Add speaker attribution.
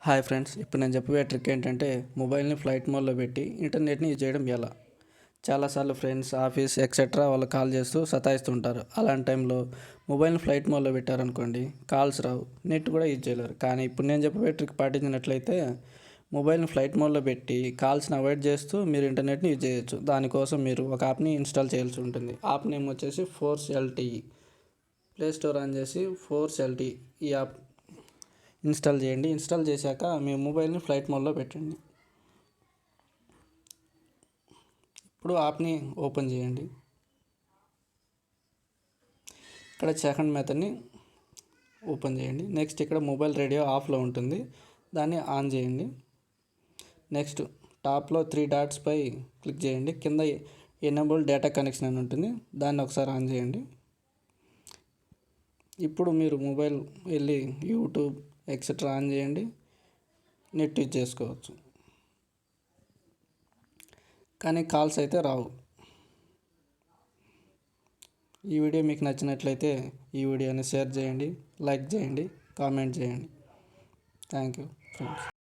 Speaker 1: Hi friends, ఇప్పుడు నేను చెప్పబోయే ట్రిక్ ఏంటంటే మొబైల్ని ఫ్లైట్ మోడ్లో పెట్టి ఇంటర్నెట్ని యూజ్ చేయడం ఎలా. చాలాసార్లు ఫ్రెండ్స్, ఆఫీస్ ఎక్సెట్రా వాళ్ళు కాల్ చేస్తూ సతాయిస్తుంటారు. అలాంటి టైంలో మొబైల్ని ఫ్లైట్ మోడ్లో పెట్టారనుకోండి, కాల్స్ రావు, నెట్ కూడా యూజ్ చేయలేరు. కానీ ఇప్పుడు నేను చెప్పబోయే ట్రిక్ పాటించినట్లయితే మొబైల్ని ఫ్లైట్ మోడ్లో పెట్టి కాల్స్ని అవాయిడ్ చేస్తూ మీరు ఇంటర్నెట్ని యూజ్ చేయొచ్చు. దానికోసం మీరు ఒక యాప్ని ఇన్స్టాల్ చేయాల్సి ఉంటుంది. యాప్ నేమ్ వచ్చేసి force LTE. Play store on చేసి ఫోర్స్ ఎల్టీఈ ఈ యాప్ ఇన్స్టాల్ చేయండి. ఇన్స్టాల్ చేశాక మీ మొబైల్ని ఫ్లైట్ మోడ్లో పెట్టండి. ఇప్పుడు యాప్ని ఓపెన్ చేయండి. ఇక్కడ సెకండ్ మెథడ్ని ఓపెన్ చేయండి. నెక్స్ట్ ఇక్కడ మొబైల్ రేడియో ఆఫ్లో ఉంటుంది, దాన్ని ఆన్ చేయండి. నెక్స్ట్ టాప్లో 3 డాట్స్పై క్లిక్ చేయండి. కింద ఎనేబుల్ డేటా కనెక్షన్ అని ఉంటుంది, దాన్ని ఒకసారి ఆన్ చేయండి. ఇప్పుడు మీరు మొబైల్ వెళ్ళి యూట్యూబ్ ఎక్సెట్రా ఆన్ చేయండి, నెట్ యూజ్ చేసుకోవచ్చు. కానీ కాల్స్ అయితే రావు. ఈ వీడియో మీకు నచ్చినట్లయితే ఈ వీడియోని షేర్ చేయండి, లైక్ చేయండి, కామెంట్ చేయండి. Thank you friends.